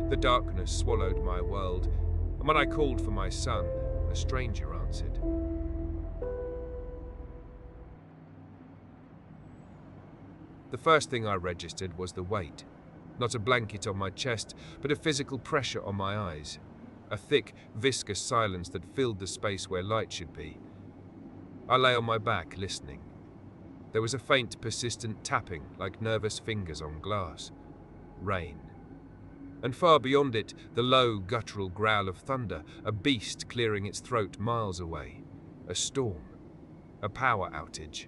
The darkness swallowed my world, and when I called for my son, a stranger answered. The first thing I registered was the weight. Not a blanket on my chest, but a physical pressure on my eyes. A thick, viscous silence that filled the space where light should be. I lay on my back, listening. There was a faint, persistent tapping, like nervous fingers on glass. Rain. And far beyond it, the low, guttural growl of thunder, a beast clearing its throat miles away. A storm. A power outage.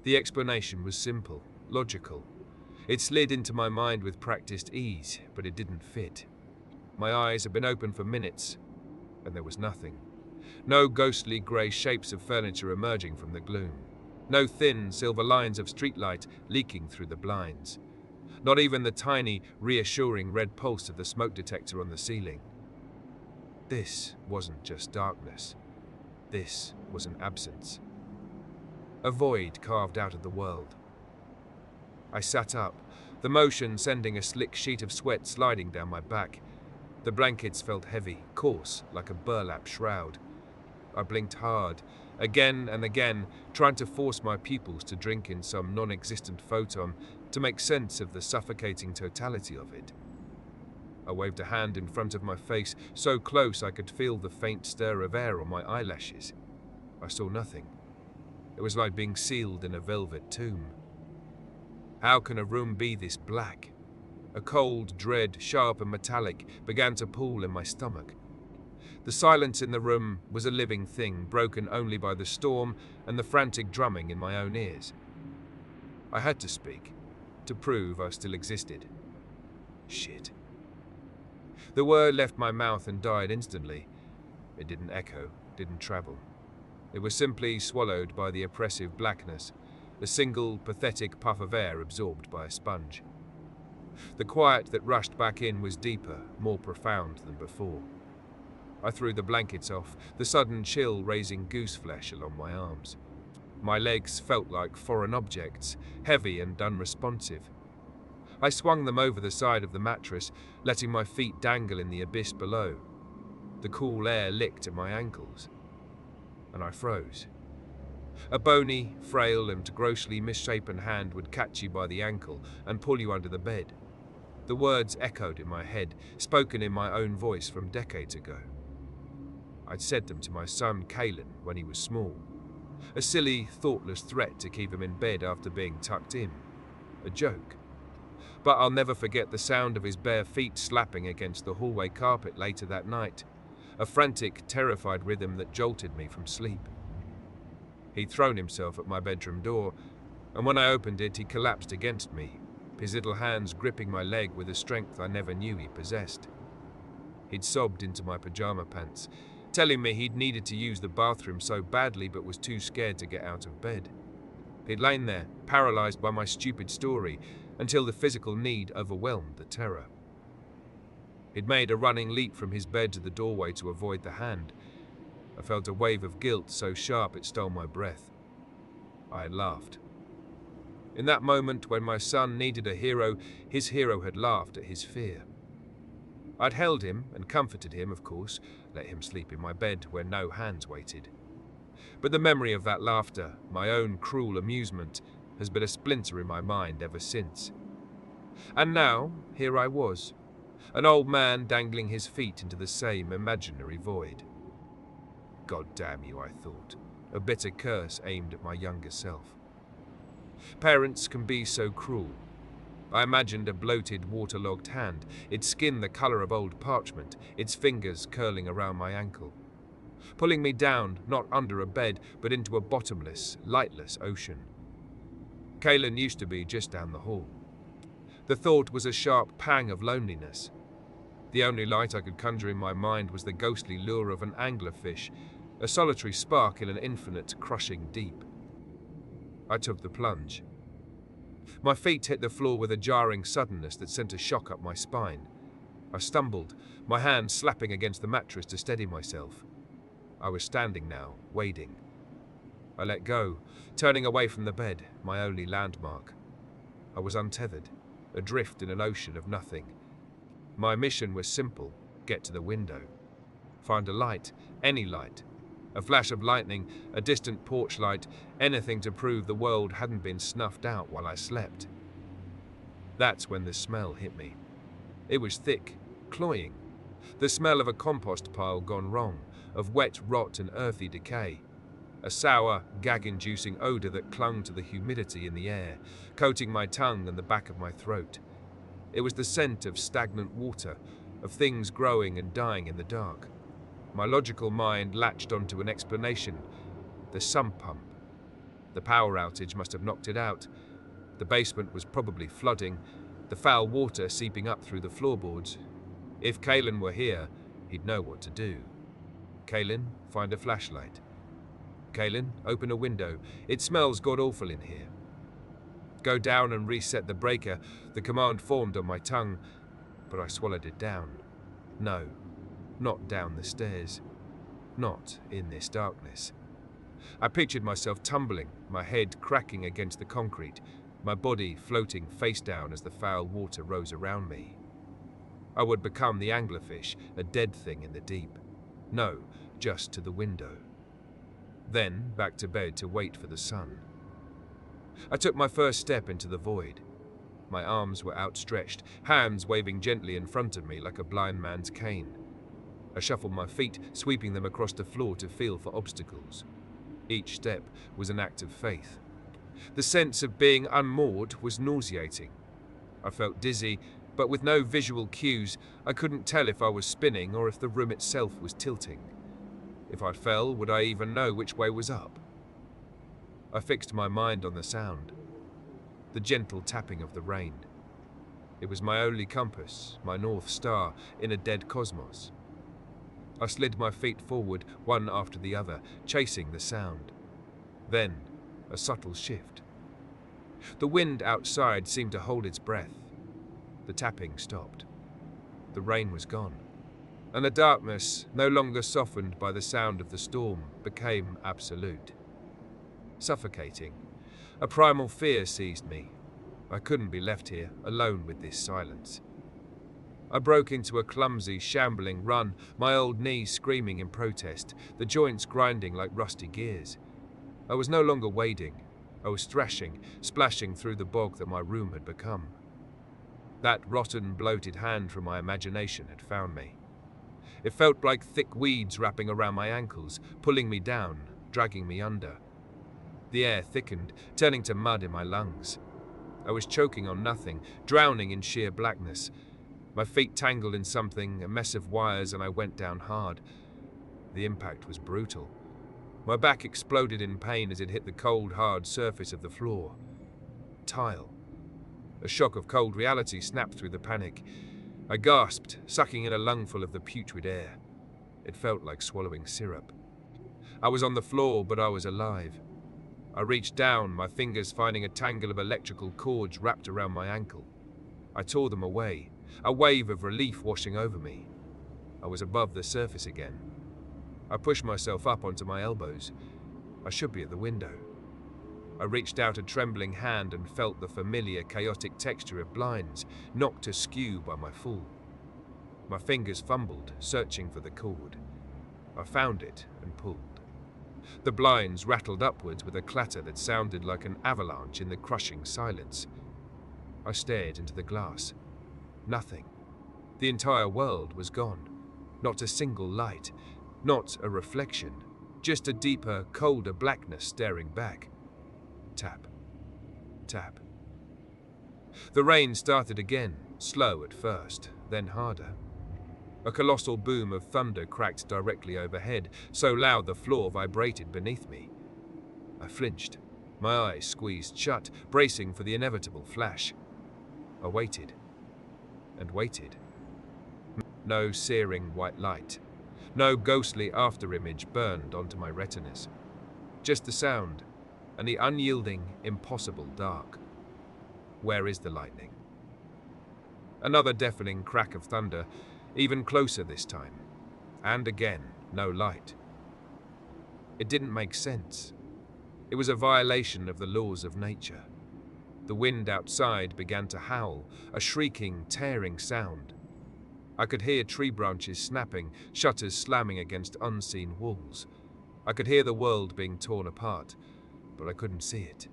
The explanation was simple, logical. It slid into my mind with practiced ease, but it didn't fit. My eyes had been open for minutes, and there was nothing. No ghostly grey shapes of furniture emerging from the gloom. No thin, silver lines of streetlight leaking through the blinds. Not even the tiny, reassuring red pulse of the smoke detector on the ceiling. This wasn't just darkness. This was an absence. A void carved out of the world. I sat up, the motion sending a slick sheet of sweat sliding down my back. The blankets felt heavy, coarse, like a burlap shroud. I blinked hard, again and again, trying to force my pupils to drink in some non-existent photon to make sense of the suffocating totality of it. I waved a hand in front of my face, so close I could feel the faint stir of air on my eyelashes. I saw nothing. It was like being sealed in a velvet tomb. How can a room be this black? A cold dread, sharp and metallic, began to pool in my stomach. The silence in the room was a living thing, broken only by the storm and the frantic drumming in my own ears. I had to speak, to prove I still existed. Shit. The word left my mouth and died instantly. It didn't echo, didn't travel. It was simply swallowed by the oppressive blackness, a single, pathetic puff of air absorbed by a sponge. The quiet that rushed back in was deeper, more profound than before. I threw the blankets off, the sudden chill raising goose flesh along my arms. My legs felt like foreign objects, heavy and unresponsive. I swung them over the side of the mattress, letting my feet dangle in the abyss below. The cool air licked at my ankles, and I froze. A bony, frail and grossly misshapen hand would catch you by the ankle and pull you under the bed. The words echoed in my head, spoken in my own voice from decades ago. I'd said them to my son Kalen when he was small. A silly, thoughtless threat to keep him in bed after being tucked in. A joke. But I'll never forget the sound of his bare feet slapping against the hallway carpet later that night. A frantic, terrified rhythm that jolted me from sleep. He'd thrown himself at my bedroom door, and when I opened it, he collapsed against me, his little hands gripping my leg with a strength I never knew he possessed. He'd sobbed into my pajama pants, telling me he'd needed to use the bathroom so badly but was too scared to get out of bed. He'd lain there, paralyzed by my stupid story, until the physical need overwhelmed the terror. He'd made a running leap from his bed to the doorway to avoid the hand. I felt a wave of guilt so sharp it stole my breath. I had laughed. In that moment when my son needed a hero, his hero had laughed at his fear. I'd held him and comforted him, of course, let him sleep in my bed where no hands waited. But the memory of that laughter, my own cruel amusement, has been a splinter in my mind ever since. And now, here I was, an old man dangling his feet into the same imaginary void. God damn you, I thought, a bitter curse aimed at my younger self. Parents can be so cruel. I imagined a bloated, waterlogged hand, its skin the colour of old parchment, its fingers curling around my ankle, pulling me down, not under a bed, but into a bottomless, lightless ocean. Kalen used to be just down the hall. The thought was a sharp pang of loneliness. The only light I could conjure in my mind was the ghostly lure of an anglerfish, a solitary spark in an infinite, crushing deep. I took the plunge. My feet hit the floor with a jarring suddenness that sent a shock up my spine. I stumbled, my hand slapping against the mattress to steady myself. I was standing now, wading. I let go, turning away from the bed, my only landmark. I was untethered, adrift in an ocean of nothing. My mission was simple: get to the window. Find a light, any light. A flash of lightning, a distant porch light, anything to prove the world hadn't been snuffed out while I slept. That's when the smell hit me. It was thick, cloying. The smell of a compost pile gone wrong, of wet rot and earthy decay. A sour, gag-inducing odor that clung to the humidity in the air, coating my tongue and the back of my throat. It was the scent of stagnant water, of things growing and dying in the dark. My logical mind latched onto an explanation: the sump pump. The power outage must have knocked it out. The basement was probably flooding, the foul water seeping up through the floorboards. If Kalen were here, he'd know what to do. Kalen, find a flashlight. Kalen, open a window. It smells god-awful in here. Go down and reset the breaker. The command formed on my tongue, but I swallowed it down. No, not down the stairs. Not in this darkness. I pictured myself tumbling, my head cracking against the concrete, my body floating face down as the foul water rose around me. I would become the anglerfish, a dead thing in the deep. No, just to the window. Then back to bed to wait for the sun. I took my first step into the void. My arms were outstretched, hands waving gently in front of me like a blind man's cane. I shuffled my feet, sweeping them across the floor to feel for obstacles. Each step was an act of faith. The sense of being unmoored was nauseating. I felt dizzy, but with no visual cues, I couldn't tell if I was spinning or if the room itself was tilting. If I fell, would I even know which way was up? I fixed my mind on the sound, the gentle tapping of the rain. It was my only compass, my North Star in a dead cosmos. I slid my feet forward, one after the other, chasing the sound. Then, a subtle shift. The wind outside seemed to hold its breath. The tapping stopped. The rain was gone, and the darkness, no longer softened by the sound of the storm, became absolute. Suffocating. A primal fear seized me. I couldn't be left here, alone with this silence. I broke into a clumsy, shambling run, my old knees screaming in protest, the joints grinding like rusty gears. I was no longer wading. I was thrashing, splashing through the bog that my room had become. That rotten, bloated hand from my imagination had found me. It felt like thick weeds wrapping around my ankles, pulling me down, dragging me under. The air thickened, turning to mud in my lungs. I was choking on nothing, drowning in sheer blackness. My feet tangled in something, a mess of wires, and I went down hard. The impact was brutal. My back exploded in pain as it hit the cold, hard surface of the floor. Tile. A shock of cold reality snapped through the panic. I gasped, sucking in a lungful of the putrid air. It felt like swallowing syrup. I was on the floor, but I was alive. I reached down, my fingers finding a tangle of electrical cords wrapped around my ankle. I tore them away, a wave of relief washing over me. I was above the surface again. I pushed myself up onto my elbows. I should be at the window. I reached out a trembling hand and felt the familiar, chaotic texture of blinds, knocked askew by my fall. My fingers fumbled, searching for the cord. I found it and pulled. The blinds rattled upwards with a clatter that sounded like an avalanche in the crushing silence. I stared into the glass. Nothing. The entire world was gone. Not a single light. Not a reflection. Just a deeper, colder blackness staring back. Tap. Tap. The rain started again, slow at first, then harder. A colossal boom of thunder cracked directly overhead, so loud the floor vibrated beneath me. I flinched, my eyes squeezed shut, bracing for the inevitable flash. I waited, and waited. No searing white light. No ghostly afterimage burned onto my retinas. Just the sound, and the unyielding, impossible dark. Where is the lightning? Another deafening crack of thunder, even closer this time. And again, no light. It didn't make sense. It was a violation of the laws of nature. The wind outside began to howl, a shrieking, tearing sound. I could hear tree branches snapping, shutters slamming against unseen walls. I could hear the world being torn apart, but I couldn't see it.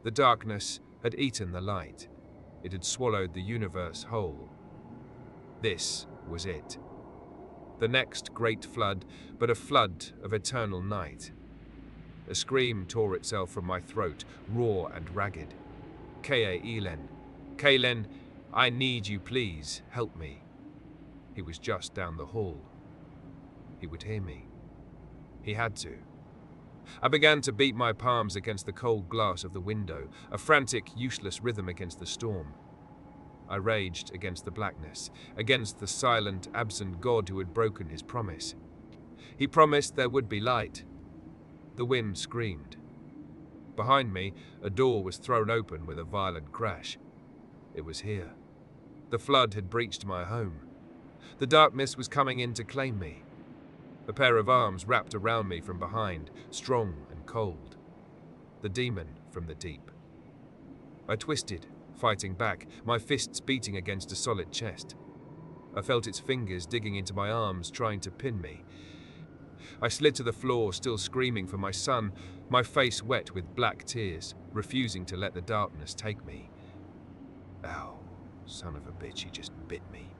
The darkness had eaten the light. It had swallowed the universe whole. This was it. The next great flood, but a flood of eternal night. A scream tore itself from my throat, raw and ragged. Kalen, Kalen, I need you, please, help me. He was just down the hall. He would hear me. He had to. I began to beat my palms against the cold glass of the window, a frantic, useless rhythm against the storm. I raged against the blackness, against the silent, absent God who had broken his promise. He promised there would be light. The wind screamed. Behind me, a door was thrown open with a violent crash. It was here. The flood had breached my home. The darkness was coming in to claim me. A pair of arms wrapped around me from behind, strong and cold. The demon from the deep. I twisted, fighting back, my fists beating against a solid chest. I felt its fingers digging into my arms, trying to pin me. I slid to the floor, still screaming for my son, my face wet with black tears, refusing to let the darkness take me. Ow, son of a bitch, he just bit me.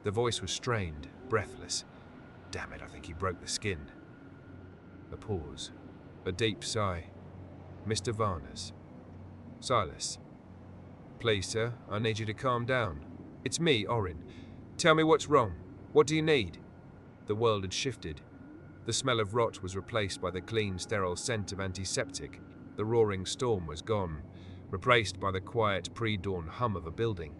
The voice was strained, breathless. Damn it, I think he broke the skin. A pause. A deep sigh. Mr. Varners. Silas. Please, sir, I need you to calm down. It's me, Orin. Tell me what's wrong. What do you need? The world had shifted. The smell of rot was replaced by the clean, sterile scent of antiseptic. The roaring storm was gone, replaced by the quiet, pre-dawn hum of a building.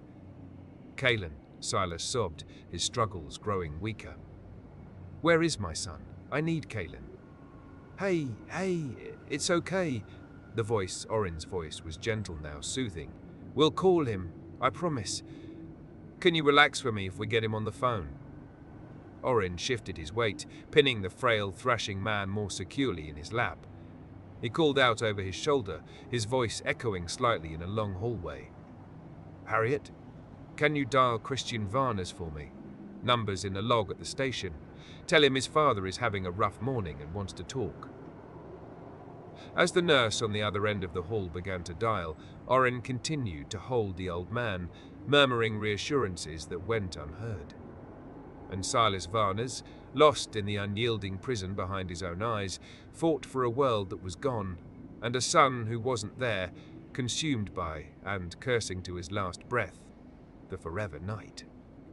Kalen, Silas sobbed, his struggles growing weaker. Where is my son? I need Kalen. Hey, it's okay. The voice, Orin's voice, was gentle now, soothing. We'll call him, I promise. Can you relax for me if we get him on the phone? Orin shifted his weight, pinning the frail, thrashing man more securely in his lap. He called out over his shoulder, his voice echoing slightly in a long hallway. Harriet, can you dial Christian Varners for me? Numbers in the log at the station. Tell him his father is having a rough morning and wants to talk. As the nurse on the other end of the hall began to dial, Orin continued to hold the old man, murmuring reassurances that went unheard. And Silas Varners, lost in the unyielding prison behind his own eyes, fought for a world that was gone, and a son who wasn't there, consumed by, and cursing to his last breath, the forever night.